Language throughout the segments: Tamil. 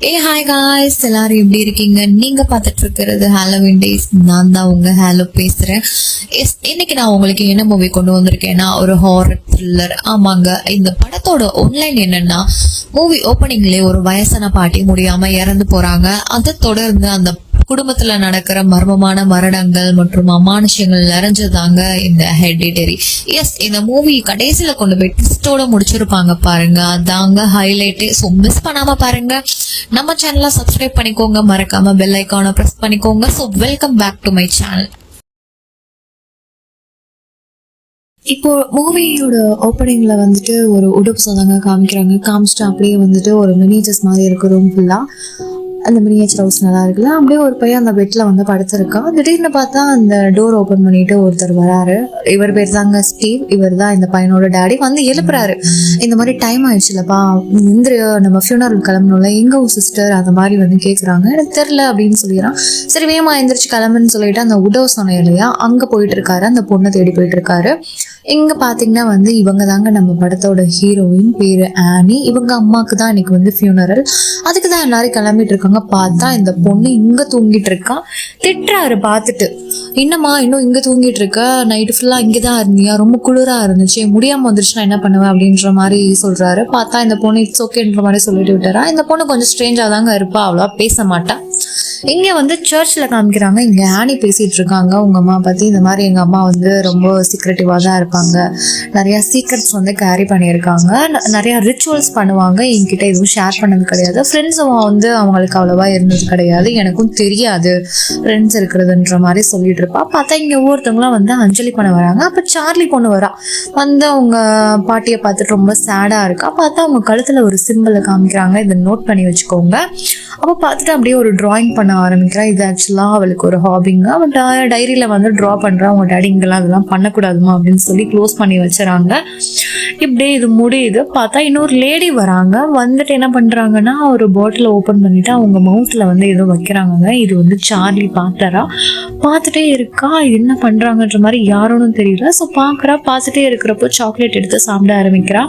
ஹாய் காய்ஸ், எல்லாரும் எப்படி இருக்கீங்க? நீங்க பார்த்துட்டு இருக்கிறது ஹாலோவின் டேஸ். நான் தான் உங்க ஹாலோ பேசுறேன். இன்னைக்கு நான் உங்களுக்கு என்ன மூவி கொண்டு வந்திருக்கேன்னா, ஒரு ஹாரர் த்ரில்லர். ஆமாங்க, இந்த படத்தோட ஒன்லைன் என்னன்னா, மூவி ஓப்பனிங்லேயே ஒரு வயசான பாட்டி முடியாம இறந்து போறாங்க. அதை தொடர்ந்து அந்த குடும்பத்துல நடக்கிற மர்மமான மரணங்கள் மற்றும் அமானுஷங்கள் நிறைஞ்சதாங்க இந்த ஹெரிடிட்டரி. இந்த மூவி கடைசியில கொண்டு போய் ட்விஸ்டோட முடிச்சிருப்பாங்க பாருங்க, அதாங்க ஹைலைட்டே. ஸோ மிஸ் பண்ணாம பாருங்க. நம்ம சேனலை சப்ஸ்கிரைப் பண்ணிக்கோங்க, மறக்காம பெல் ஐக்கானை பிரஸ் பண்ணிக்கோங்க. So welcome back to my channel. இப்போ மூவியோட ஓப்பனிங்ல வந்துட்டு ஒரு உடுப்பு சதாங்க காமிக்கிறாங்க. காமிச்சிட்டு அப்படியே வந்துட்டு ஒரு மினியேச்சர்ஸ் மாதிரி இருக்கு ரூம் ஃபுல்லா. அந்த மினியேச்சர் ஹவுஸ் நல்லா இருக்குல்ல. அப்படியே ஒரு பையன் அந்த பெட்ல வந்து படுத்திருக்கான். திடீர்னு பார்த்தா அந்த டோர் ஓப்பன் பண்ணிட்டு ஒருத்தர் வராரு. இவர் பேர் தாங்க ஸ்டீவ். இவர் தான் இந்த பையனோட டேடி. வந்து எழுப்புறாரு, இந்த மாதிரி டைம் ஆயிடுச்சுலப்பா, இந்திர நம்ம ஃபியூனரல் கிளம்பணும்ல, எங்க சிஸ்டர் அந்த மாதிரி வந்து கேட்குறாங்க. எனக்கு தெரில அப்படின்னு சொல்லிடுறான். சரி வேமா எந்திரிச்சு கிளம்புன்னு சொல்லிட்டு அந்த உடவு சொன்ன இல்லையா, அங்கே போயிட்டு இருக்காரு. அந்த பொண்ணை தேடி போயிட்டு இருக்காரு. இங்க பாத்தீங்கன்னா வந்து இவங்க தாங்க நம்ம படத்தோட ஹீரோயின், பேரு ஆனி. இவங்க அம்மாக்கு தான் இன்னைக்கு வந்து ஃபியூனரல். அதுக்கு தான் எல்லாரும் கிளம்பிட்டு இருக்காங்க. பார்த்தா இந்த பொண்ணு இங்க தூங்கிட்டு இருக்கா. திட்டுறாரு பார்த்துட்டு, என்னம்மா இன்னும் இங்க தூங்கிட்டு இருக்க, நைட்டு ஃபுல்லா இங்கதான் இருந்தியா, ரொம்ப குளிரா இருந்துச்சு, முடியாம வந்துருச்சுன்னா என்ன பண்ணுவேன் அப்படின்ற மாதிரி சொல்றாரு. பார்த்தா இந்த பொண்ணு இட்ஸ் ஓகேன்ற மாதிரி சொல்லிட்டு விட்டுறா. இந்த பொண்ணு கொஞ்சம் ஸ்ட்ரேஞ்சா தாங்க இருப்பா, அவ்வளவா பேச மாட்டா. இங்க வந்து சர்ச்சில் காமிக்கிறாங்க. இங்க ஆனி பேசிட்டு இருக்காங்க உங்க அம்மா பத்தி. இந்த மாதிரி எங்க அம்மா வந்து ரொம்ப சீக்ரெட்டிவா தான் இருப்பாங்க, நிறைய சீக்ரெட்ஸ் வந்து கேரி பண்ணியிருக்காங்க, நிறைய ரிச்சுவல்ஸ் பண்ணுவாங்க, என்கிட்ட எதுவும் ஷேர் பண்ணது கிடையாது, ஃப்ரெண்ட்ஸும் வந்து அவங்களுக்கு அவ்வளவா இருந்தது கிடையாது, எனக்கும் தெரியாது ஃப்ரெண்ட்ஸ் இருக்கிறதுன்ற மாதிரி சொல்லிட்டு இருப்பா. பார்த்தா இங்க ஒவ்வொருத்தவங்களாம் வந்து அஞ்சலி பண்ண வராங்க. அப்ப சார்லி பொண்ணு வரா. வந்து அவங்க பாட்டியை பார்த்துட்டு ரொம்ப சேடா இருக்கா. பார்த்தா அவங்க கழுத்துல ஒரு சிம்பிளை காமிக்கிறாங்க, இதை நோட் பண்ணி வச்சுக்கோங்க. அப்போ பார்த்துட்டு அப்படியே ஒரு டிராயிங் பண்ண ஆரம்பிக்கிறா. இது ஆக்சுவலாக அவளுக்கு ஒரு ஹாபிங்க. அவன் டைரியில வந்து ட்ரா பண்றா. அவங்க டேடி இங்கெல்லாம் அதெல்லாம் பண்ணக்கூடாதுமா அப்படின்னு சொல்லி க்ளோஸ் பண்ணி வச்சுறாங்க. இப்படியே இது முடியுது. பார்த்தா இன்னொரு லேடி வராங்க. வந்துட்டு என்ன பண்றாங்கன்னா, ஒரு பாட்டில் ஓப்பன் பண்ணிட்டு அவங்க மவுத்ல வந்து ஏதோ வைக்கிறாங்க. இது வந்து சார்லி பார்த்தாரா. பார்த்துட்டே இருக்கா, என்ன பண்றாங்கன்ற மாதிரி யாரோன்னு தெரியல. ஸோ பார்க்குறா. பார்த்துட்டே இருக்கிறப்போ சாக்லேட் எடுத்து சாப்பிட ஆரம்பிக்கிறா.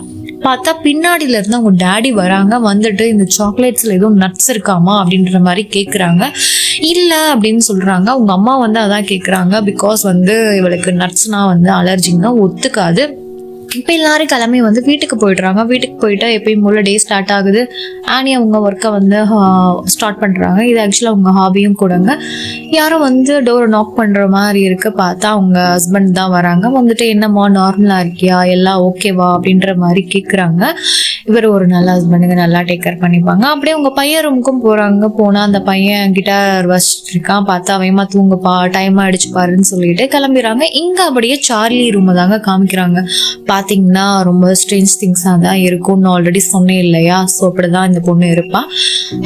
பார்த்தா பின்னாடியில இருந்து அவங்க டேடி வராங்க. வந்துட்டு இந்த சாக்லேட்ஸ்ல ஏதோ நட்ஸ் இருக்காமா அப்படின்ற மாதிரி கேட்குறாங்க. இல்லை அப்படின்னு சொல்றாங்க. அவங்க அம்மா வந்து அதான் கேட்குறாங்க, பிகாஸ் வந்து இவளுக்கு நட்ஸ்னா வந்து அலர்ஜின்னா ஒத்துக்காது. இப்போ எல்லாரும் கிளம்பி வந்து வீட்டுக்கு போயிடுறாங்க. வீட்டுக்கு போயிட்டா எப்பயும் போல டே ஸ்டார்ட் ஆகுது. ஆனி அவங்க ஒர்க்கை வந்து ஸ்டார்ட் பண்ணுறாங்க. இது ஆக்சுவலாக அவங்க ஹாபியும் கூடங்க. யாரும் வந்து டோரை நாக் பண்ணுற மாதிரி இருக்கு. பார்த்தா அவங்க ஹஸ்பண்ட் தான் வராங்க. வந்துட்டு என்னம்மா நார்மலாக இருக்கியா, எல்லாம் ஓகேவா அப்படின்ற மாதிரி கேட்குறாங்க. இவர் ஒரு நல்ல ஹஸ்பண்டுங்க, நல்லா டேக் கேர் பண்ணிப்பாங்க. அப்படியே உங்க பையன் ரூமுக்கும் போறாங்க. போனா அந்த பையன் கிட்டார் வச்சிட்டு இருக்கான். பார்த்தா அவயமா தூங்குப்பா, டைம் ஆயிடுச்சு பாருன்னு சொல்லிட்டு கிளம்பிடுறாங்க. இங்க அப்படியே சார்லி ரூம் தாங்க காமிக்கிறாங்க. பார்த்தீங்கன்னா ரொம்ப ஸ்ட்ரேஞ்ச் திங்ஸாக தான் இருக்கும்னு ஆல்ரெடி சொன்னேன் இல்லையா. ஸோ அப்படிதான் இந்த பொண்ணு இருப்பா.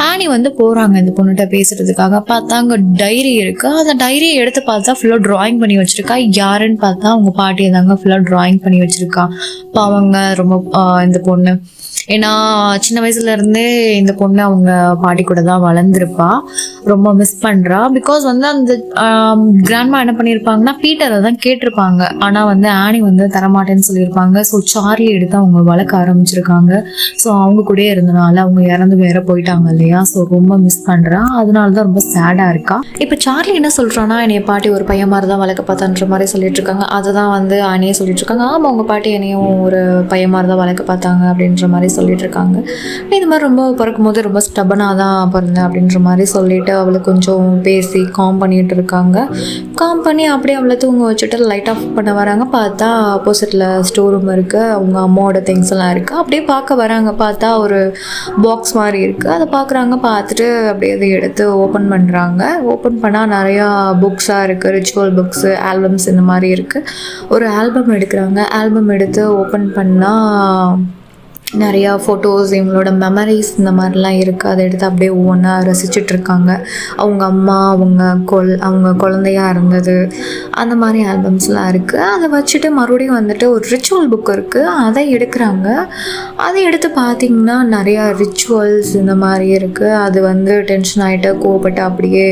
ஆனி வந்து போறாங்க இந்த பொண்ணுகிட்ட பேசுறதுக்காக. பார்த்தா அங்கே டைரி இருக்கு. அந்த டைரியை எடுத்து பார்த்தா ஃபுல்லாக டிராயிங் பண்ணி வச்சிருக்கா. யாருன்னு பார்த்தா அவங்க பாட்டியை தாங்க ஃபுல்லாக டிராயிங் பண்ணி வச்சிருக்கா. பாவங்க ரொம்ப இந்த பொண்ணு. ஏன்னா சின்ன வயசுல இருந்தே இந்த பொண்ணு அவங்க பாட்டி கூட தான் வளர்ந்துருப்பா. ரொம்ப மிஸ் பண்றா. பிகாஸ் வந்து அந்த கிராண்ட்மா என்ன பண்ணியிருப்பாங்கன்னா, பீட்டரை தான் கேட்டிருப்பாங்க. ஆனா வந்து ஆனி வந்து தரமாட்டேன்னு சொல்லியிருப்பாங்க. ஸோ சார்லி எடுத்து அவங்க வளர்க்க ஆரம்பிச்சிருக்காங்க. ஸோ அவங்க கூட இருந்தனால அவங்க இறந்து வேற போயிட்டாங்க இல்லையா. ஸோ ரொம்ப மிஸ் பண்றா. அதனாலதான் ரொம்ப சேடா இருக்கா. இப்ப சார்லி என்ன சொல்றான்னா, என்னைய பாட்டி ஒரு பையன் மாதிரி தான் வளர்க்க பார்த்தான்ற மாதிரி சொல்லிட்டு இருக்காங்க. அதுதான் வந்து ஆனியே சொல்லிட்டு இருக்காங்க. ஆமா, உங்க பாட்டி என்னையும் ஒரு பையன் மாதிரி தான் வளர்க்க பார்த்தாங்க அப்படின்ற மாதிரி சொல்லிட்டு இருக்காங்க. இது மாதிரி ரொம்ப பிறக்கும் போது ரொம்ப ஸ்டபனாக தான் பிறந்தேன் அப்படின்ற மாதிரி சொல்லிட்டு அவளை கொஞ்சம் பேசி காம் பண்ணிட்டு இருக்காங்க. காம் பண்ணி அப்படியே அவளை தூங்க வச்சுட்டு லைட் ஆஃப் பண்ண வராங்க. பார்த்தா ஆப்போசிட்ல ஸ்டோர் ரூம் இருக்கு. அவங்க அம்மாவோட திங்ஸ் எல்லாம் இருக்கு. அப்படியே பார்க்க வராங்க. பார்த்தா ஒரு பாக்ஸ் மாதிரி இருக்கு. அதை பார்க்குறாங்க. பார்த்துட்டு அப்படியே அதை எடுத்து ஓப்பன் பண்ணுறாங்க. ஓப்பன் பண்ணால் நிறையா புக்ஸாக இருக்குது, ரிச்சுவல் புக்ஸு, ஆல்பம்ஸ் இந்த மாதிரி இருக்குது. ஒரு ஆல்பம் எடுக்கிறாங்க. ஆல்பம் எடுத்து ஓப்பன் பண்ணால் நிறையா ஃபோட்டோஸ், இவங்களோட மெமரிஸ் இந்த மாதிரிலாம் இருக்குது. அதை எடுத்து அப்படியே ஒவ்வொன்றா ரசிச்சுட்ருக்காங்க. அவங்க அம்மா, அவங்க குழந்தையா இருந்தது, அந்த மாதிரி ஆல்பம்ஸ்லாம் இருக்குது. அதை வச்சுட்டு மறுபடியும் வந்துட்டு ஒரு ரிச்சுவல் புக் இருக்குது, அதை எடுக்கிறாங்க. அதை எடுத்து பார்த்திங்கன்னா நிறையா ரிச்சுவல்ஸ் இந்த மாதிரி இருக்குது. அது வந்து டென்ஷன் ஆகிட்டு கோவப்பட்டு அப்படியே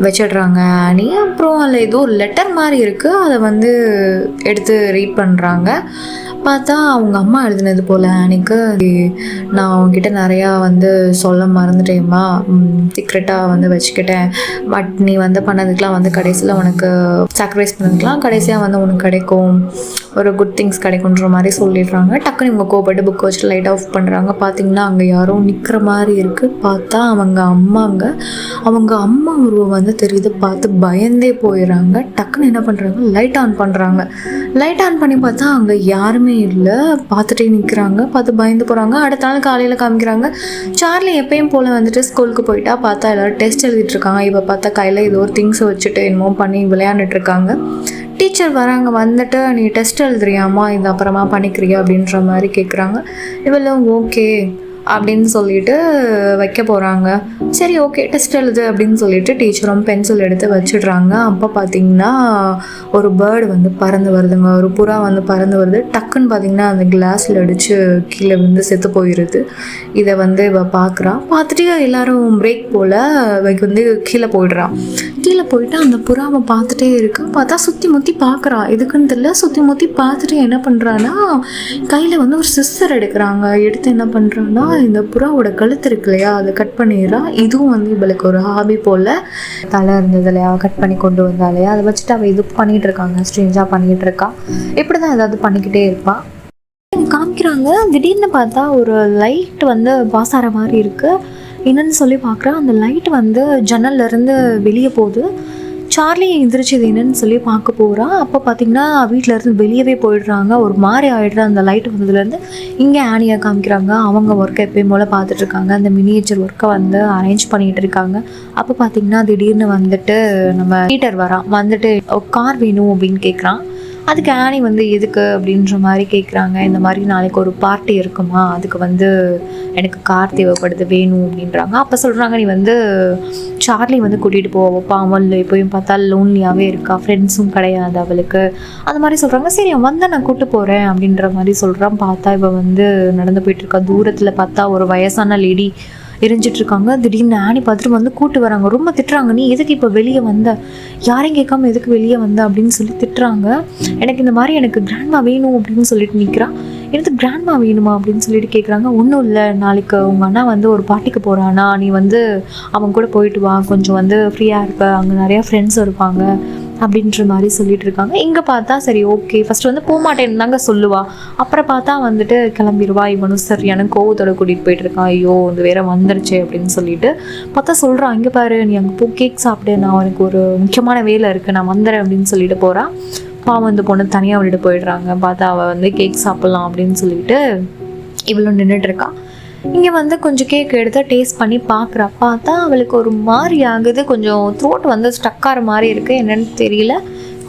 வச்சிடுறாங்க ஆனி. அப்புறம் அதில் ஏதோ லெட்டர் மாதிரி இருக்குது. அதை வந்து எடுத்து ரீட் பண்ணுறாங்க. பார்த்தா அவங்க அம்மா எழுதினது போல் ஆனிக்கு, நான் அவங்ககிட்ட நிறையா வந்து சொல்ல மறந்துட்டேம்மா, சீக்ரெட்டாக வந்து வச்சுக்கிட்டேன், பட் நீ வந்து பண்ணதுக்கெலாம் வந்து கடைசியில் உனக்கு சாக்ரிஃபைஸ் பண்ணதுக்கெலாம் கடைசியாக வந்து உனக்கு கிடைக்கும், ஒரு குட் திங்ஸ் கிடைக்குன்ற மாதிரி சொல்லிடுறாங்க. டக்குன்னு இவங்க கோபப்பட்டு புக் வச்சுட்டு லைட் ஆஃப் பண்ணுறாங்க. பார்த்தீங்கன்னா அங்கே யாரோ நிற்கிற மாதிரி இருக்குது. பார்த்தா அவங்க அம்மா உருவம் வந்து தெரியுது. பார்த்து பயந்தே போயிடுறாங்க. டக்குன்னு என்ன பண்ணுறாங்க, லைட் ஆன் பண்ணுறாங்க. லைட் ஆன் பண்ணி பார்த்தா அங்கே யாருமே இல்லை. பார்த்துட்டே நிற்கிறாங்க. பார்த்து பயந்து போகிறாங்க. அடுத்த நாள் காலையில் காமிக்கிறாங்க, சார்லி எப்பயும் போல் வந்துட்டு ஸ்கூலுக்கு போயிட்டா. பார்த்தா எல்லோரும் டெஸ்ட் எழுதிட்டுருக்காங்க. இப்போ பார்த்தா கையில் ஏதோ ஒரு திங்ஸை வச்சுட்டு என்னமோ பண்ணி விளையாண்டுட்ருக்காங்க. டீச்சர் வராங்க. வந்துட்டு நீ டெஸ்ட் எழுதுறியாம்மா, இது அப்புறமா பண்ணிக்கிறியா அப்படின்ற மாதிரி கேட்குறாங்க. இவெல்லாம் ஓகே அப்படின்னு சொல்லிட்டு வைக்க போகிறாங்க. சரி ஓகே டெஸ்ட் எழுது அப்படின்னு சொல்லிட்டு டீச்சரும் பென்சில் எடுத்து வச்சிடுறாங்க. அப்போ பார்த்தீங்கன்னா ஒரு பேர்டு வந்து பறந்து வருதுங்க. ஒரு புறா வந்து பறந்து வருது. டக்குன்னு பார்த்தீங்கன்னா அந்த கிளாஸில் அடித்து கீழே வந்து செத்து போயிடுது. இதை வந்து இவ பார்க்குறான். பார்த்துட்டு எல்லாரும் பிரேக் போல் வந்து கீழே போயிடுறான். கீழே போயிட்டு அந்த புறாவை பார்த்துட்டே இருக்கா. பார்த்தா சுற்றி முற்றி பார்க்குறா. எதுக்குன்னு தெரியல, சுற்றி முற்றி பார்த்துட்டு என்ன பண்ணுறான்னா கையில் வந்து ஒரு சிஸ்டர் எடுக்கிறாங்க. எடுத்து என்ன பண்ணுறான்னா இந்த புறாவோட கழுத்து இருக்கு இல்லையா, அதை கட் பண்ணிடுறா. இதுவும் வந்து இவளுக்கு ஒரு ஹாபி போல். தலை இருந்தது இல்லையா, கட் பண்ணி கொண்டு வந்தா இல்லையா, அதை வச்சுட்டு அவள் இது பண்ணிகிட்டு இருக்காங்க. ஸ்ட்ரேஞ்சாக பண்ணிகிட்டு இருக்கா. இப்படி தான் ஏதாவது பண்ணிக்கிட்டே இருப்பாள். காமிக்கிறாங்க. திடீர்னு பார்த்தா ஒரு லைட் வந்து பாஸ் ஆகிற மாதிரி இருக்குது. என்னன்னு சொல்லி பார்க்குறேன். அந்த லைட் வந்து ஜன்னல்லேருந்து வெளியே போகுது. சார்லி எந்திரிச்சு இது என்னன்னு சொல்லி பார்க்க போகிறா. அப்போ பார்த்தீங்கன்னா வீட்டிலேருந்து வெளியவே போயிடுறாங்க. ஒரு மாதிரி ஆகிடுற அந்த லைட் வந்ததுலேருந்து இங்கே ஆனியை காமிக்கிறாங்க. அவங்க ஒர்க்கை எப்பயும் போல் பார்த்துட்ருக்காங்க. அந்த மினியேச்சர் ஒர்க்கை வந்து அரேஞ்ச் பண்ணிகிட்டு இருக்காங்க. அப்போ பார்த்தீங்கன்னா திடீர்னு வந்துட்டு நம்ம பீட்டர் வரான். வந்துட்டு கார் வேணும் அப்படின்னு கேட்குறான். அதுக்கு ஆனி வந்து எதுக்கு அப்படின்ற மாதிரி கேட்குறாங்க. இந்த மாதிரி நாளைக்கு ஒரு பார்ட்டி இருக்குமா, அதுக்கு வந்து எனக்கு கார் தேவைப்படுது, வேணும் அப்படின்றாங்க. அப்போ சொல்கிறாங்க, நீ வந்து சார்லி வந்து கூட்டிகிட்டு போவப்பா, அவள் எப்போயும் பார்த்தா லோன்லியாகவே இருக்கா, ஃப்ரெண்ட்ஸும் கிடையாது அவளுக்கு, அந்த மாதிரி சொல்கிறாங்க. சரி அவன் வந்து நான் கூப்பிட்டு போகிறேன் அப்படின்ற மாதிரி சொல்கிறான். பார்த்தா இவள் வந்து நடந்து போயிட்டுருக்கா. தூரத்தில் பார்த்தா ஒரு வயசான லேடி எரிஞ்சிட்ருக்காங்க. திடீர்னு ஆனி பார்த்துட்டு வந்து கூட்டு வராங்க. ரொம்ப திட்டுறாங்க, நீ எதுக்கு இப்போ வெளியே வந்த, யாரையும் கேட்காம எதுக்கு வெளியே வந்த அப்படின்னு சொல்லி திட்டுறாங்க. எனக்கு இந்த மாதிரி எனக்கு கிராண்ட்மா வேணும் அப்படின்னு சொல்லிட்டு நிற்கிறான். எனக்கு கிராண்ட்மா வேணுமா அப்படின்னு சொல்லிட்டு கேட்குறாங்க. ஒன்றும் இல்லை, நாளைக்கு உங்கள் அண்ணா வந்து ஒரு பார்ட்டிக்கு போகிறானா, நீ வந்து அவன் கூட போயிட்டு வா, கொஞ்சம் வந்து ஃப்ரீயாக இருப்ப, அங்கே நிறையா ஃப்ரெண்ட்ஸ் இருப்பாங்க அப்படின்ற மாதிரி சொல்லிட்டு இருக்காங்க. இங்கே பார்த்தா சரி ஓகே, ஃபஸ்ட்டு வந்து போகமாட்டேன்னு தாங்க சொல்லுவா. அப்புறம் பார்த்தா வந்துட்டு கிளம்பிடுவா. இவனும் சரியான கோவத்தோட கூட்டிகிட்டு போயிட்டு இருக்கான். ஐயோ இந்த வேற வந்துருச்சு அப்படின்னு சொல்லிட்டு பார்த்தா சொல்கிறான், இங்கே பாரு நீ அங்கே போ, கேக் சாப்பிடு, நான் எனக்கு ஒரு முக்கியமான வேலை இருக்குது, நான் வந்துடுறேன் அப்படின்னு சொல்லிட்டு போகிறான். பாவம் அந்த பொண்ணு தனியாக விட்டுட்டு போயிடுறாங்க. பார்த்தா அவள் வந்து கேக் சாப்பிட்லாம் அப்படின்னு சொல்லிட்டு இவ்வளோ நின்றுட்டுருக்கா. இங்கே வந்து கொஞ்சம் கேக் எடுத்து டேஸ்ட் பண்ணி பார்க்குறா. பார்த்தா அவளுக்கு ஒரு மாதிரி ஆகுது. கொஞ்சம் த்ரோட் வந்து ஸ்டக் ஆகிற மாதிரி இருக்குது. என்னென்னு தெரியல,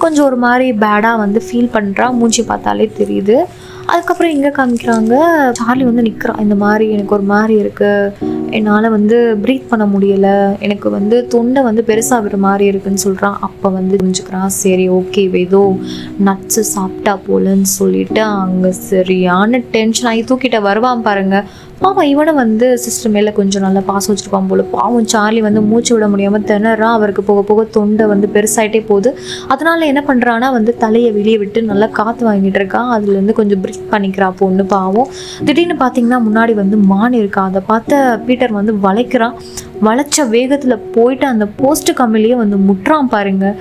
கொஞ்சம் ஒரு மாதிரி பேடாக வந்து ஃபீல் பண்ணுறா. மூஞ்சி பார்த்தாலே தெரியுது. அதுக்கப்புறம் எங்கே காமிக்கிறாங்க, சார்லி வந்து நிற்கிறான். இந்த மாதிரி எனக்கு ஒரு மாதிரி இருக்குது, என்னால் வந்து ப்ரீத் பண்ண முடியலை, எனக்கு வந்து தொண்டை வந்து பெருசாக விடுற மாதிரி இருக்குதுன்னு சொல்கிறான். அப்போ வந்து புரிஞ்சுக்கிறான், சரி ஓகே ஏதோ நட்ஸு சாப்பிட்டா போலன்னு சொல்லிட்டு அங்கே சரியான டென்ஷன் ஆகி தூக்கிட்ட வருவான் பாருங்கள். பாவம் இவனை வந்து சிஸ்டர் மேலே கொஞ்சம் நல்லா பாசம் வச்சுருப்பான் போல். பாவம் சார்லி வந்து மூச்சு விட முடியாமல் திணறான். அவருக்கு போக போக தொண்டை வந்து பெருசாகிட்டே போகுது. அதனால என்ன பண்ணுறான்னா வந்து தலையை வெளியே விட்டு நல்லா காற்று வாங்கிட்டு இருக்கான். அதுலேருந்து கொஞ்சம் ப்ரீத் பண்ணிக்கிறா பொண்ணு. பாவம் திடீர்னு பார்த்தீங்கன்னா முன்னாடி வந்து மான் இருக்கா. அதை பார்த்த பீட்டர் வந்து வளைக்கிறான். வளைச்ச வேகத்தில் போயிட்டு அந்த போஸ்ட் கம்பிலேயே வந்து முட்டுறான் பாருங்க.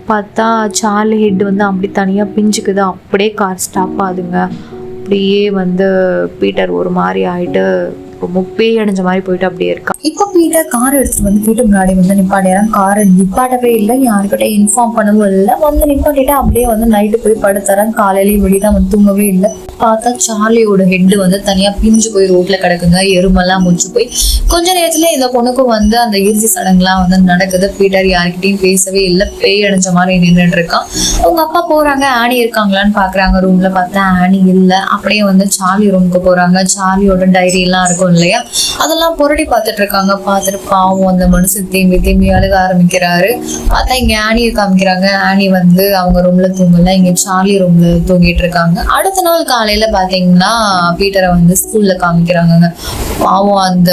பார்த்தா சார்லி ஹெட் வந்து அப்படி தனியாக பிஞ்சுக்குது. அப்படியே கார் ஸ்டாப் ஆகுதுங்க. அப்படியே வந்து பீட்டர் ஒரு மாதிரி ஆகிட்டு ரொம்ப பேய் அடைஞ்ச மாதிரி போயிட்டு அப்படியே இருக்கா. இப்போ பீட்டர் கார் எடுத்துட்டு வந்து வீட்டு முன்னாடி வந்து நிப்பாட்டிறான். காரை நிப்பாட்டவே இல்லை, யாருக்கிட்ட இன்ஃபார்ம் பண்ணவும் இல்லை. வந்து நிப்பாட்டிட்டு அப்படியே வந்து நைட்டு போய் படுத்துறான். காலையிலேயே வெளிதான் வந்து தூங்கவே இல்லை. பார்த்தா சார்லியோட ஹெட்டு வந்து தனியாக பிஞ்சு போய் ரோட்டில் கிடக்குங்க. எருமெல்லாம் முடிச்சு போய் கொஞ்ச நேரத்துல இந்த பொண்ணுக்கும் வந்து அந்த இறுதி சடங்குலாம் வந்து நடக்குது. பீட்டர் யாருக்கிட்டையும் பேசவே இல்லை, பேய் அடைஞ்ச மாதிரி நின்றுட்டு இருக்கான். அவங்க அப்பா போறாங்க, ஆனி இருக்காங்களான்னு பாக்குறாங்க. ரூம்ல பார்த்தா ஆனி இல்லை. அப்படியே வந்து சார்லி ரூமுக்கு போறாங்க. சார்லியோட டைரி எல்லாம் இருக்கும் இல்லையா, அதெல்லாம் புரட்டி பார்த்துட்டு இருக்காங்க. பார்த்துட்டு பாவம் அந்த மனுஷன் தேம்பி தேம்பி அழுக ஆரம்பிக்கிறாரு. பார்த்தா இங்க ஆனியை காமிக்கிறாங்க. ஆனி வந்து அவங்க ரூம்ல தூங்கல, இங்க சார்லி ரூம்ல தூங்கிட்டு இருக்காங்க. அடுத்த நாள் காலையில பாத்தீங்கன்னா பீட்டரை வந்து ஸ்கூல்ல காமிக்கிறாங்க. பாவம் அந்த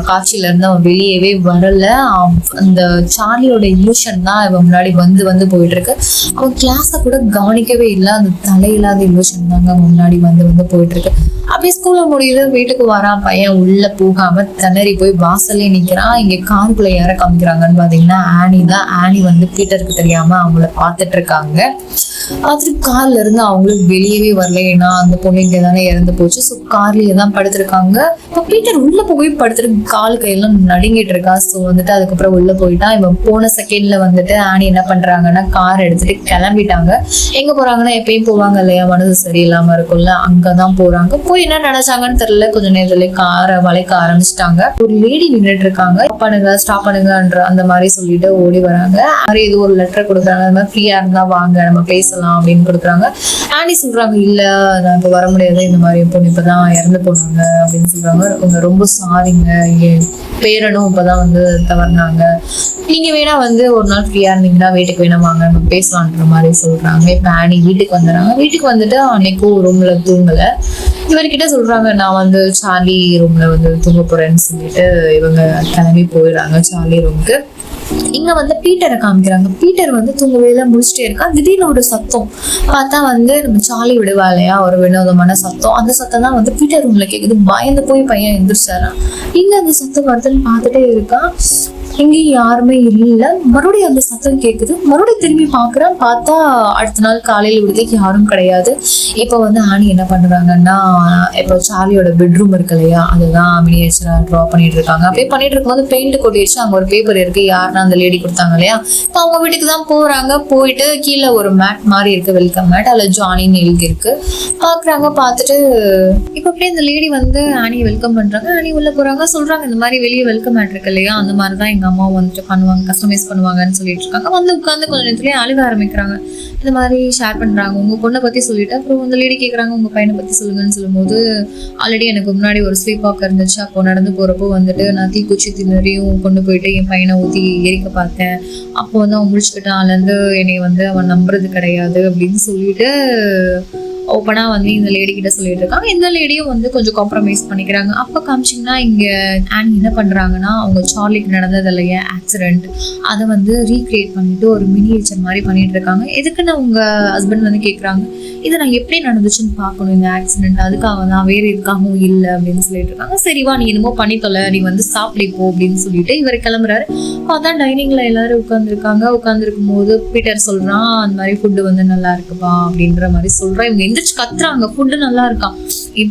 காட்சியில இருந்து அவன் வெளியவே வரல. அந்த சார்லியோட இல்யூஷன் தான் இவன் முன்னாடி வந்து வந்து போயிட்டு இருக்கு. அவன் கிளாஸ கூட கவனிக்கவே இல்லை. அந்த தலையில்லாத இல்யூஷன் தாங்க முன்னாடி வந்து வந்து போயிட்டு இருக்கு. அப்படியே ஸ்கூல்ல முடியுது, வீட்டுக்கு வரான் பையன். உள்ள போகாம திணறி போய் வாசல்லே நிக்கிறான். இங்க காருக்குள்ள யார காமிக்கிறாங்கன்னு பாத்தீங்கன்னா ஆனி தான். ஆனி வந்து பீட்டருக்கு தெரியாம அவங்கள பாத்துட்டு இருக்காங்க. பார்த்துட்டு கார்ல இருந்து அவங்களுக்கு வெளியவே வரல. ஏன்னா அந்த பொண்ணு இங்க தானே இறந்து போச்சு. ஸோ கார்லயே தான் படுத்திருக்காங்க. இப்போ பீட்டர் உள்ள போய் படுத்துட்டு கால் கையெல்லாம் நடுங்கிட்டு இருக்கா. ஸோ வந்துட்டு அதுக்கப்புறம் உள்ள போயிட்டான். இவன் போன செகண்ட்ல வந்துட்டு ஆனி என்ன பண்றாங்கன்னா கார் எடுத்துட்டு கிளம்பிட்டாங்க. எங்க போறாங்கன்னா எப்பயும் போவாங்க இல்லையா, மனசு சரியில்லாம இருக்கும்ல, அங்கதான் போறாங்க. போய் என்ன நினைச்சாங்கன்னு தெரியல, கொஞ்ச நேரத்துல காரை வளைக்க ஆரம்பிச்சிட்டாங்க. ஒரு லேடி நின்றுட்டு இருக்காங்க. ஸ்டாப் பண்ணுங்கன்ற அந்த மாதிரி சொல்லிட்டு ஓடி வராங்க. மாதிரி ஏதோ ஒரு லெட்டர் கொடுக்குறாங்க. அந்த மாதிரி ஃப்ரீயா இருந்தா வாங்க நம்ம பேசலாம் அப்படின்னு கொடுக்குறாங்க. ஆனி சொல்றாங்க இல்ல நான் இப்ப வர முடியாது, இந்த மாதிரி பொண்ணு இப்பதான் இறந்து போனாங்க அப்படின்னு சொல்றாங்க. அவங்க ரொம்ப சாரிங்க, பேரனும் இப்பதான் வந்து தவறினாங்க, நீங்க வேணா வந்து ஒரு நாள் ஃப்ரீயா இருந்தீங்கன்னா வீட்டுக்கு வேணா வாங்க நம்ம பேசலான்ற மாதிரி சொல்றாங்க. இப்ப ஆனி வீட்டுக்கு வந்துடுறாங்க. வீட்டுக்கு வந்துட்டு அன்னைக்கும் ரூம்ல தூங்கல. இவர்கிட்ட சொல்றாங்க நான் வந்து சார்லி ரூம்ல வந்து தூங்க போறேன்னு சொல்லிட்டு இவங்க கிளம்பி போயிடுறாங்க சார்லி ரூமுக்கு. இங்க வந்து பீட்டரை காமிக்கிறாங்க. பீட்டர் வந்து தூங்கவேல முடிச்சுட்டே இருக்கான். திடீர்னு ஒரு சத்தம் பார்த்தா வந்து நம்ம சார்லி விடுவா இல்லையா, ஒரு வினோதமான சத்தம். அந்த சத்தம் தான் வந்து பீட்டர் ரூம்ல கேக்குது. பயந்து போய் பையன் எந்திரிச்சாரான். இங்க அந்த சத்தம் வருதுன்னு பார்த்துட்டே இருக்கான். எங்கேயும் யாருமே இல்ல. மறுபடியும் அந்த சத்தம் கேக்குது. மறுபடியும் திரும்பி பாக்குறான். பார்த்தா அடுத்த நாள் காலையில விடுறதுக்கு யாரும் கிடையாது. இப்ப வந்து ஆனி என்ன பண்றாங்கன்னா, இப்போ சார்லியோட பெட்ரூம் இருக்கு இல்லையா, அதுதான் மினியேச்சரா டிரா பண்ணிட்டு இருக்காங்க. அப்படியே பண்ணிட்டு இருக்கும்போது பெயிண்ட் கொட்டிடுச்சு. அங்க ஒரு பேப்பர் இருக்கு, யாருன்னா அந்த லேடி கொடுத்தாங்க இல்லையா. இப்போ அவங்க வீட்டுக்கு தான் போறாங்க. போயிட்டு கீழே ஒரு மேட் மாதிரி இருக்கு, வெல்கம் மேட், அதுல ஜானின்னு எழுதி இருக்கு. பாக்குறாங்க. பார்த்துட்டு இப்ப அப்படியே இந்த லேடி வந்து ஆனியை வெல்கம் பண்றாங்க. ஆனி உள்ள போறாங்க. சொல்றாங்க இந்த மாதிரி வெளியே வெல்கம் மேட் இருக்கு இல்லையா, அந்த மாதிரிதான் எங்க அம்மா வந்துட்டு பண்ணுவாங்க, கஸ்டமைஸ் பண்ணுவாங்கன்னு சொல்லிட்டு இருக்காங்க. வந்து உட்காந்து கொஞ்ச நேரத்துலயே அழுக ஆரம்பிக்கிறாங்க. இந்த மாதிரி ஷேர் பண்றாங்க. உங்க பொண்ணை பத்தி சொல்லிட்டு அப்புறம் அந்த லேடி கேக்குறாங்க உங்க பையனை பத்தி சொல்லுங்கன்னு சொல்லும்போது, ஆல்ரெடி எனக்கு முன்னாடி ஒரு ஸ்வீப் வாக் இருந்துச்சு. அப்போ நடந்து போறப்போ வந்துட்டு நான் தீக்குச்சி திணறியும் கொண்டு போயிட்டு என் பையனை ஊத்தி எரிக்க பார்த்தேன். அப்போ வந்து அவன் முடிச்சுக்கிட்டான். அதுல இருந்து என்னை வந்து அவன் நம்புறது கிடையாது அப்படின்னு சொல்லிட்டு ஓப்பனா வந்து இந்த லேடி கிட்ட சொல்லிட்டு இருக்காங்க. இந்த லேடியும் வந்து கொஞ்சம் காம்ப்ரமைஸ் பண்ணிக்கிறாங்க. அப்ப காமிச்சிங்கன்னா இங்க ஆனி என்ன பண்றாங்கன்னா, அவங்க சார்லிக்கு நடந்தது இல்லையா ஆக்சிடென்ட், அதை வந்து ரீக்ரியேட் பண்ணிட்டு ஒரு மினியேச்சர் மாதிரி பண்ணிட்டு இருக்காங்க. எதுக்குன்னு உங்க ஹஸ்பண்ட் வந்து கேக்குறாங்க, இதை நான் எப்படி நடந்துச்சுன்னு பார்க்கணும் இந்த ஆக்சிடென்ட், அதுக்காக தான், வேற எதுக்காகவும் இல்லை அப்படின்னு சொல்லிட்டு இருக்காங்க. சரிவா நீ என்னமோ பண்ணித்தொலை, நீ வந்து சாப்பிடிப்போ அப்படின்னு சொல்லிட்டு இவர் கிளம்புறாரு. பார்த்தா டைனிங்ல எல்லாரும் உட்காந்துருக்காங்க. உட்காந்துருக்கும் போது பீட்டர் சொல்றான் அந்த மாதிரி ஃபுட்டு வந்து நல்லா இருக்குப்பா அப்படின்ற மாதிரி சொல்றான். இவங்க எந்திரிச்சு கத்துறாங்க, ஃபுட்டு நல்லா இருக்கான்,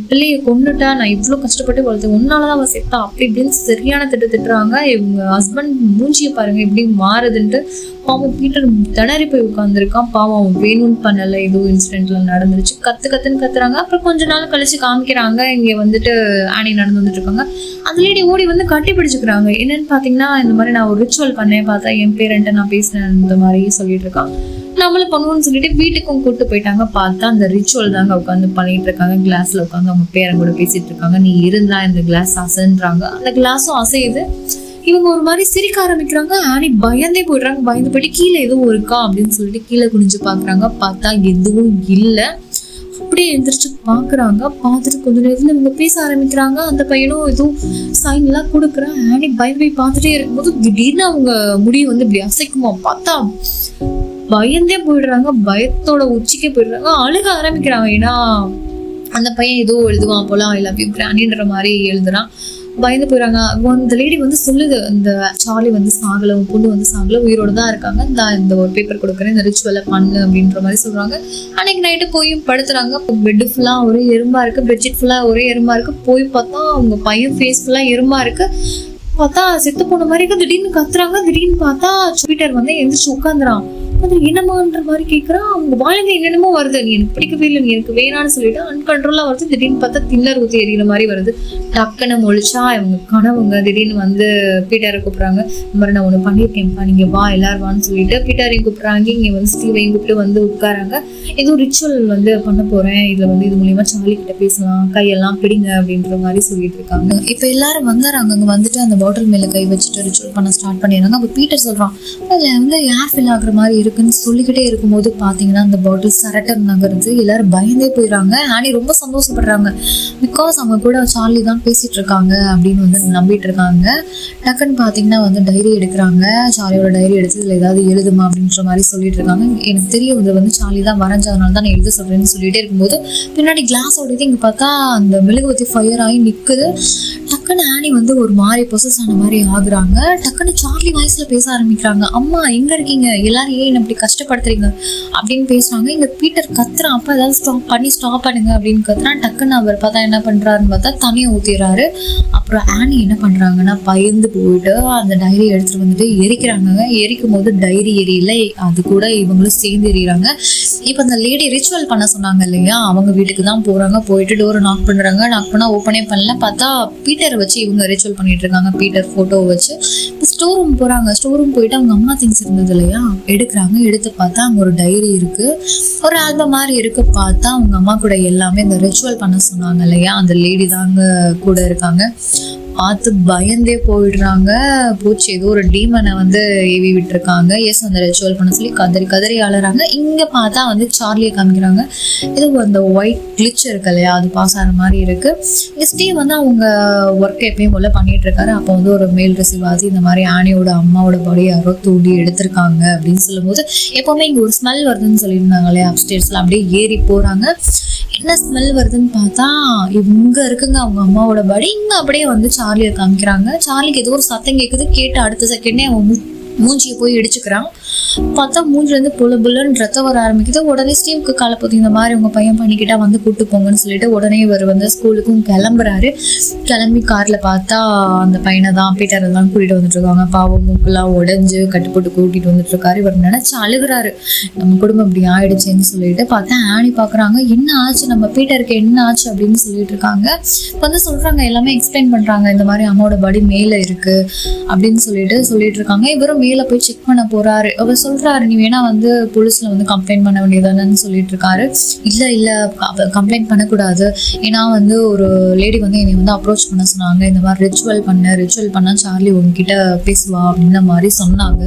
பிள்ளைய கொண்டுட்டா, நான் இவ்வளவு கஷ்டப்பட்டு வளர்த்தேன், உன்னாலதான் அவன் செத்தா, அப்படி இப்படின்னு சரியான திட்டுறாங்க. இவங்க ஹஸ்பண்ட் மூஞ்சிய பாருங்க எப்படி மாறுதுன்ட்டு. பாவம் பீட்டர் திணறி போய் உட்காந்துருக்கான். பாவம் அவன் வேணும்னு பண்ணல, ஏதோ இன்சிடென்ட்ல நடந்துருச்சு. கத்துன்னு கத்துறாங்க. அப்புறம் கொஞ்ச நாள் கழிச்சு காமிக்கிறாங்க, இங்க வந்துட்டு ஆனி நடந்து வந்துட்டு இருக்காங்க. அந்த லேடி ஓடி வந்து கட்டி பிடிச்சுக்கிறாங்க. என்னன்னு பாத்தீங்கன்னா, இந்த மாதிரி நான் ஒரு ரிச்சுவல் பண்ணேன், பார்த்தா என் பேரண்ட்ட நான் பேசினேன் இந்த மாதிரி சொல்லிட்டு இருக்காங்க. நம்மளும் பண்ணுவோம்னு சொல்லிட்டு வீட்டுக்கும் கூட்டு போயிட்டாங்க. பார்த்தா அந்த ரிச்சுவல் தாங்க உட்காந்து பண்ணிட்டு இருக்காங்க. கிளாஸ்ல உட்காந்து அவங்க பேரன் கூட பேசிட்டு இருக்காங்க. நீ இருந்தா இந்த கிளாஸ் அசைன்றாங்க. அந்த கிளாஸும் அசையுது. இவங்க ஒரு மாதிரி சிரிக்க ஆரம்பிக்கிறாங்க. ஆனி பயந்தே போயிடுறாங்க. பயந்து போயிட்டு கீழே எதுவும் இருக்கா அப்படின்னு சொல்லிட்டு கீழே குனிஞ்சு பாக்குறாங்க. பார்த்தா எதுவும் இல்லை. அப்படியே எந்திரிச்சு பாக்குறாங்க. பார்த்துட்டு கொஞ்ச நேரத்துல இவங்க பேச ஆரம்பிக்கிறாங்க. அந்த பையனும் எதுவும் சைன் எல்லாம் கொடுக்குறான். ஆனி பயந்து போய் பார்த்துட்டே இருக்கும்போது திடீர்னு அவங்க முடியை வந்து இப்படி அசைக்குமா. பார்த்தா பயந்தே போயிடுறாங்க. பயத்தோட உச்சிக்கே போயிடுறாங்க. அழுக ஆரம்பிக்கிறாங்க. ஏன்னா அந்த பையன் ஏதோ எழுதுவான் போல, ஐ லவ் யூ கிராண்டின்ற மாதிரி எழுதுறான். பயந்து போயிடுறாங்க. இந்த லேடி வந்து சொல்லுது, இந்த சார்லி வந்து சாகல, உன் பொண்ணு வந்து சாகல, உயிரோட தான் இருக்காங்க, இந்த ஒரு பேப்பர் கொடுக்குறேன், இந்த ரிச்சுவலை பண்ணு அப்படின்ற மாதிரி சொல்றாங்க. அன்னைக்கு நைட்டு போய் படுத்துறாங்க. பெட் ஃபுல்லா ஒரே எறும்பா இருக்கு, பெட்ஷீட் ஃபுல்லா ஒரே எறும்பா இருக்கு. போய் பார்த்தா அவங்க பையன் ஃபேஸ் ஃபுல்லா எறும்பா இருக்கு. பார்த்தா செத்து போன மாதிரி இருக்கு. திடீர்னு கத்துறாங்க. திடீர்னு பார்த்தா பீட்டர் வந்து எந்திரிச்சு உட்காந்துறான். அது என்னமான்ற மாதிரி கேட்குறான். அவங்க வாயிலிருந்து என்னென்னமோ வருது. நீ எனக்கு பிடிக்கவே இல்லை, நீ எனக்கு வேணான்னு சொல்லிட்டு அன்கண்ட்ரோலா வருது. திடீர்னு பார்த்தா திண்ணர் ஊற்றி எறிகிற மாதிரி வருது. டக்குன்னு முழிச்சா இவங்க கனவுங்க. திடீர்னு வந்து பீட்டரை கூப்பிட்றாங்க. இந்த மாதிரி நான் ஒன்று பண்ணியிருக்கேன்ப்பா, நீங்க வா எல்லாரும் வான்னு சொல்லிட்டு பீட்டரையும் கூப்பிட்றாங்க. இங்கே வந்து ஸ்டீவையும் கூப்பிட்டு வந்து உட்காராங்க. ஏதோ ரிச்சுவல் வந்து பண்ண போறேன், இதுல வந்து இது மூலியமா சார்லி கிட்ட பேசலாம், கையெல்லாம் பிடிங்க அப்படின்ற மாதிரி சொல்லிட்டு இருக்காங்க. இப்ப எல்லாரும் வந்துடுறாங்க. அங்க வந்துட்டு அந்த பாட்டில் மேல கை வச்சுட்டு ரிச்சுவல் பண்ண ஸ்டார்ட் பண்ணிடுறாங்க. அப்ப பீட்டர் சொல்றான், அதுல வந்து ஏர் ஃபில் ஆகுற மாதிரி இருக்குன்னு சொல்லிக்கிட்டே இருக்கும்போது பாத்தீங்கன்னா அந்த பாட்டில் சரட்டர் நகருது. எல்லாரும் பயந்தே போயிடறாங்க. ஆனி ரொம்ப சந்தோஷப்படுறாங்க. பிகாஸ் அவங்க கூட சார்லி தான் பேசிட்டு இருக்காங்க அப்படின்னு வந்து நம்பிட்டு இருக்காங்க. டக்குன்னு பாத்தீங்கன்னா வந்து டைரி எடுக்கிறாங்க. சார்லியோட டைரி எடுத்து இதுல ஏதாவது எழுதுமா அப்படின்ற மாதிரி சொல்லிட்டு இருக்காங்க. எனக்கு தெரியும் இது வந்து சார்லி தான் வரைஞ்சதுனால தான் நான் எழுத சொல்றேன்னு சொல்லிட்டே இருக்கும்போது பின்னாடி கிளாஸ் ஓடிது. இங்க பார்த்தா அந்த மெழுகுவத்தி ஃபயர் ஆகி நிக்குது. டக்குன்னு ஆனி வந்து ஒரு மாதிரி பொசஸ் ஆன மாதிரி ஆகுறாங்க. டக்குன்னு சார்லி வாய்ஸ்ல பேச ஆரம்பிக்கிறாங்க. அம்மா எங்க இருக்கீங்க, எல்லாரும் ஏன் அப்படி கஷ்டப்படுத்துறீங்க அப்படின்னு பேசுறாங்க. இங்க பீட்டர் கத்துறான், அப்பா ஏதாவது ஸ்டாப் பண்ணுங்க அப்படின்னு கத்துறான். டக்குன்னு அவர் பார்த்தா என்ன பண்றாருன்னு பார்த்தா தனியை ஊத்திடுறாரு. அப்புறம் ஆனி என்ன பண்றாங்கன்னா பயந்து போயிட்டு அந்த டைரி எடுத்துட்டு வந்துட்டு எரிக்கிறாங்க. எரிக்கும் போது டைரி எரியல, அது கூட இவங்களும் சேர்ந்து எறிகிறாங்க. இப்போ அந்த லேடி ரிச்சுவல் பண்ண சொன்னாங்க இல்லையா, அவங்க வீட்டுக்கு தான் போறாங்க. போயிட்டு டோரை நாக் பண்றாங்க. நாக் பண்ணா ஓப்பனே பண்ணல. பார்த்தா பீட்டரை வச்சு இவங்க ரிச்சுவல் பண்ணிட்டு இருக்காங்க. பீட்டர் போட்டோவை வச்சு ஸ்டோர் ரூம் போறாங்க. ஸ்டோர் ரூம் போயிட்டு அவங்க அம்மா திங்ஸ் இருந்தது இல்லையா எடுக்கிறாங்க. எடுத்து பார்த்தா அங்க ஒரு டைரி இருக்கு, ஒரு ஆல்பம் மாதிரி இருக்கு. பார்த்தா அவங்க அம்மா கூட எல்லாமே இந்த ரிச்சுவல் பண்ண சொன்னாங்க இல்லையா, அந்த லேடி தாங்க கூட இருக்காங்க. பார்த்து பயந்தே போயிடுறாங்க. போச்சு, ஏதோ ஒரு டீமனை வந்து ஏவி விட்டுருக்காங்க. எஸ், அந்த ரிச்சுவல் பண்ண சொல்லி கதறி கதறி அழறாங்க. இங்க பார்த்தா வந்து சார்லியை காமிக்கிறாங்க. இது அந்த ஒயிட் கிளிச் இருக்கு இல்லையா, அது பாஸ் ஆகிற மாதிரி இருக்கு. ஸ்டீவ் வந்து அவங்க ஒர்க் எப்பயும் போல பண்ணிட்டு இருக்காரு. அப்போ வந்து ஒரு மெயில் ரிசீவ் ஆச்சு, இந்த மாதிரி ஆனியோட அம்மாவோட பாடி யாரோ தூண்டி எடுத்திருக்காங்க அப்படின்னு சொல்லும்போது எப்பவுமே இங்க ஒரு ஸ்மெல் வருதுன்னு சொல்லியிருந்தாங்க இல்லையா, அப்ஸ்டேர்ஸ்ல அப்படியே ஏறி போறாங்க. என்ன ஸ்மெல் வருதுன்னு பார்த்தா இங்க இருக்குங்க அவங்க அம்மாவோட பாடி. இங்க அப்படியே வந்து சார்லியை காமிக்கிறாங்க. சார்லிக்கு ஏதோ ஒரு சத்தம் கேட்குது. கேட்டு அடுத்த செகண்டே அவன் மூஞ்சியை போய் இடிச்சுக்கிறான். பார்த்தா மூஞ்சில இருந்து புல்லன்னு ரத்தம் வர ஆரம்பிக்குது. உடனே ஸ்டீவுக்கு காலப்போது இந்த மாதிரி உங்க பையன் பண்ணிக்கிட்டா வந்து கூட்டு போங்கன்னு சொல்லிட்டு உடனே இவர் வந்து ஸ்கூலுக்கும் கிளம்புறாரு. கிளம்பி கார்ல பார்த்தா அந்த பையனை தான் பீட்டரை தான் கூட்டிட்டு வந்துட்டு இருக்காங்க. பாவம் மூக்கெல்லாம் உடஞ்சு கட்டுப்போட்டு கூட்டிட்டு வந்துட்டு இருக்காரு. இவர் நினைச்சு அழுகுறாரு, நம்ம குடும்பம் இப்படி ஆயிடுச்சுன்னு சொல்லிட்டு. பார்த்தா ஆனி பாக்குறாங்க, என்ன ஆச்சு நம்ம பீட்டருக்கு, என்ன ஆச்சு அப்படின்னு சொல்லிட்டு இருக்காங்க. வந்து சொல்றாங்க, எல்லாமே எக்ஸ்பிளைன் பண்றாங்க. இந்த மாதிரி அம்மாவோட பாடி மேல இருக்கு அப்படின்னு சொல்லிட்டு இருக்காங்க. இவரும் மேல போய் செக் பண்ண போறாரு. அவர் சொல்றாரு, நீ வேணா வந்து போலீஸ்ல வந்து கம்ப்ளைண்ட் பண்ண வேண்டியதானு சொல்லிட்டு இருக்காரு. இல்ல கம்ப்ளைண்ட் பண்ணக்கூடாது, ஏன்னா வந்து ஒரு லேடி வந்து என்னை வந்து அப்ரோச் பண்ண சொன்னாங்க. இந்த மாதிரி ரிச்சுவல் பண்ணா சார்லி உங்ககிட்ட பேசுவா அப்படின்ற மாதிரி சொன்னாங்க.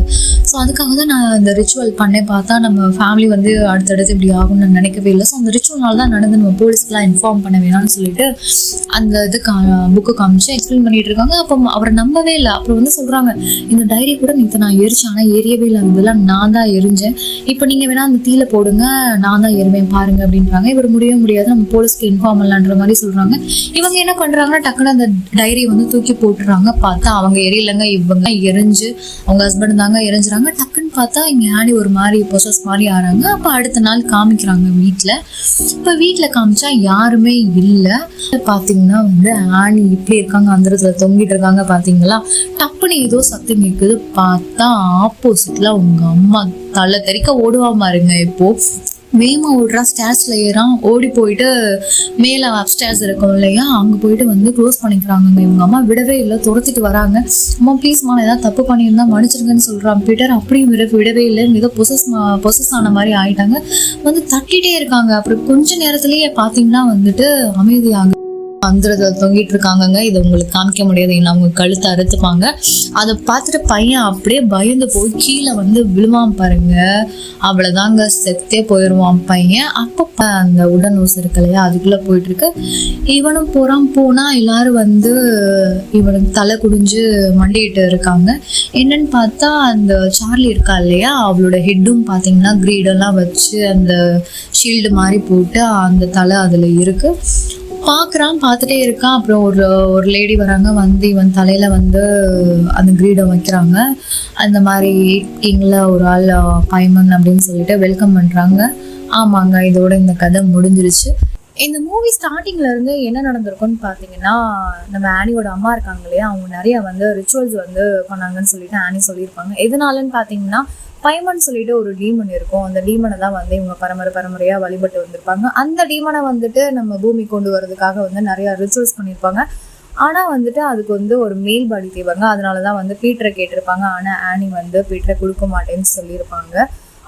ஸோ அதுக்காக தான் நான் இந்த ரிச்சுவல் பண்ணேன். பார்த்தா நம்ம ஃபேமிலி வந்து அடுத்தடுத்து இப்படி ஆகும்னு நான் நினைக்கவே இல்லை. ஸோ அந்த ரிச்சுவல்னால தான் நடந்து, நம்ம போலீஸ்க்குலாம் இன்ஃபார்ம் பண்ண வேணாம்னு சொல்லிட்டு அந்த இது புக்கு காமிச்சு எக்ஸ்பிளைன் பண்ணிட்டு இருக்காங்க. அப்போ அவரை நம்பவே இல்லை. அப்புறம் வந்து சொல்றாங்க, இந்த டைரி கூட நான் எரிச்சேன், ஆனா எரியவே இல்லை, அதெல்லாம் நான் தான் எரிஞ்சேன். இப்போ நீங்க வேணா அந்த தீல போடுங்க, நான் தான் எருவேன் பாருங்க அப்படின்றாங்க. இவர் முடியாது, நம்ம போலீஸ்க்கு இன்ஃபார்ம் பண்ணலான்ற மாதிரி சொல்றாங்க. இவங்க என்ன பண்றாங்கன்னா டக்குன்னு அந்த டைரியை வந்து தூக்கி போட்டுறாங்க. பார்த்தா அவங்க எரியலைங்க, இவங்க எரிஞ்சு அவங்க ஹஸ்பண்ட் தாங்க எரிஞ்சுறாங்க. டக்குன்னு பார்த்தா இங்க ஆனி ஒரு மாதிரி பொசஸ் மாதிரி ஆறாங்க. அப்ப அடுத்த நாள் காமிக்கிறாங்க வீட்டுல. இப்ப வீட்டுல காமிச்சா யாருமே இல்லை. பாத்தீங்கன்னா வந்து ஆனி இப்படி இருக்காங்க, அந்தரத்துல தொங்கிட்டு இருக்காங்க. பாத்தீங்களா, டப்புன்னு ஏதோ சத்தம் கேக்குது. பார்த்தா ஆப்போசிட்ல உங்க அம்மா தலை தெறிக்க ஓடுவா பாருங்க. இப்போ வேமா ஓடுறா, ஸ்டேர்ஸ்ல ஏறான். ஓடி போயிட்டு மேல அப்ஸ்டேர்ஸ் இருக்கும் இல்லையா, அங்க போயிட்டு வந்து க்ளோஸ் பண்ணிக்கிறாங்க. இவங்க அம்மா விடவே இல்லை, துரத்திட்டு வராங்க. அம்மா ப்ளீஸ்மா, நான் ஏதாவது தப்பு பண்ணியிருந்தா மன்னிச்சிருங்கன்னு சொல்றான் பீட்டர். அப்படியும் விடவே இல்லை, ஏதோ பொசஸ் ஆன மாதிரி ஆயிட்டாங்க. வந்து தட்டிட்டே இருக்காங்க. அப்புறம் கொஞ்ச நேரத்திலேயே பாத்தீங்கன்னா வந்துட்டு அமைதியாக அந்தரத்துல தொங்கிட்டு இருக்காங்கங்க. இதை உங்களுக்கு காமிக்க முடியாது, ஏன்னா அவங்க கழுத்தை அறுத்துப்பாங்க. அதை பார்த்துட்டு பையன் அப்படியே பயந்து போய் கீழே வந்து விழுவான் பாருங்க. அவ்வளவுதாங்க, செத்தே போயிடுவான் பையன். அப்போ அந்த உடன் ஊசு இருக்கு இல்லையா, அதுக்குள்ள போயிட்டு இருக்கு. இவனும் போனா எல்லாரும் வந்து இவனுக்கு தலை குடிஞ்சு மண்டிட்டு இருக்காங்க. என்னன்னு பார்த்தா அந்த சார்லி இருக்கா இல்லையா, அவளோட ஹெட்டும் பாத்தீங்கன்னா கிரீடெல்லாம் வச்சு அந்த ஷீல்டு மாதிரி போட்டு அந்த தலை அதுல இருக்கு. பார்த்துட்டே இருக்கான். அப்புறம் ஒரு லேடி வராங்க. வந்து இவன் தலையில வந்து அந்த கிரீடம் வைக்கிறாங்க. அந்த மாதிரி கிங்ல ஒரு ஆள் பைமன் அப்படின்னு சொல்லிட்டு வெல்கம் பண்றாங்க. ஆமாங்க, இதோட இந்த கதை முடிஞ்சிருச்சு. இந்த மூவி ஸ்டார்டிங்ல இருந்து என்ன நடந்திருக்கும்னு பாத்தீங்கன்னா, நம்ம ஆனியோட அம்மா இருக்காங்க இல்லையா, அவங்க நிறைய வந்து ரிச்சுவல்ஸ் வந்து பண்ணாங்கன்னு சொல்லிட்டு ஆனி சொல்லியிருப்பாங்க. எதனாலன்னு பாத்தீங்கன்னா, பைமன் சொல்லிட்டு ஒரு டீமன் இருக்கும். அந்த டீமனை தான் வந்து இவங்க பரம்பரையா வழிபட்டு வந்திருப்பாங்க. அந்த டீமனை வந்துட்டு நம்ம பூமி கொண்டு வரதுக்காக வந்து நிறைய ரிச்சுவல்ஸ் பண்ணியிருப்பாங்க. ஆனா வந்துட்டு அதுக்கு வந்து ஒரு மேல் பாடி தேவைங்க. அதனாலதான் வந்து பீட்டரை கேட்டிருப்பாங்க. ஆனா ஆனி வந்து பீட்டரை கொடுக்க மாட்டேன்னு சொல்லியிருப்பாங்க.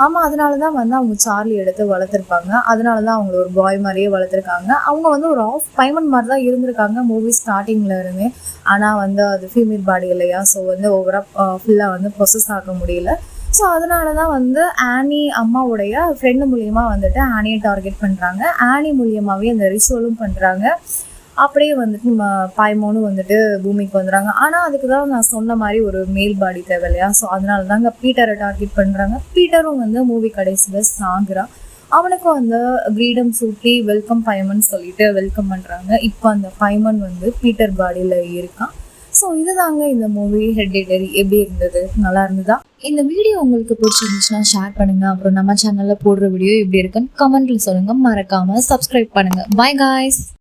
ஆமா, அதனாலதான் வந்து அவங்க சார்லி எடுத்து வளர்த்துருப்பாங்க. அதனாலதான் அவங்கள ஒரு பாய் மாதிரியே வளர்த்துருக்காங்க. அவங்க வந்து ஒரு ஆஃப் பைமன் மாதிரி தான் இருந்திருக்காங்க மூவி ஸ்டார்டிங்ல இருந்தே. ஆனா வந்து அது ஃபீமேல் பாடி இல்லையா, ஸோ வந்து ஓவரா ஃபுல்லா வந்து ப்ரொசஸ் ஆக முடியல. ஸோ அதனாலதான் வந்து ஆனி அம்மாவுடைய ஃப்ரெண்டு மூலியமா வந்துட்டு ஆனியை டார்கெட் பண்றாங்க. ஆனி மூலியமாவே அந்த ரிச்சுவலும் பண்றாங்க. அப்படியே வந்துட்டு நம்ம பாய்மோனும் வந்துட்டு பூமிக்கு வந்துடுறாங்க. ஆனால் அதுக்கு தான் நான் சொன்ன மாதிரி ஒரு மேல் பாடி தேவை இல்லையா, ஸோ அதனால தாங்க பீட்டரை டார்கெட் பண்ணுறாங்க. பீட்டரும் வந்து மூவி கடைசியில் சாகுறான். அவனுக்கும் அந்த கிரீடம் சூட்டி வெல்கம் பைமன் சொல்லிட்டு வெல்கம் பண்ணுறாங்க. இப்போ அந்த பைமன் வந்து பீட்டர் பாடியில் இருக்கான். ஸோ இதுதாங்க இந்த மூவி ஹெரிடிட்டரி. எப்படி இருந்தது? நல்லா இருந்ததா? இந்த வீடியோ உங்களுக்கு பிடிச்சிருந்துச்சுன்னா ஷேர் பண்ணுங்க. அப்புறம் நம்ம சேனல்ல போடுற வீடியோ எப்படி இருக்குன்னு கமெண்ட்ல சொல்லுங்க. மறக்காம சப்ஸ்கிரைப் பண்ணுங்க. By guys.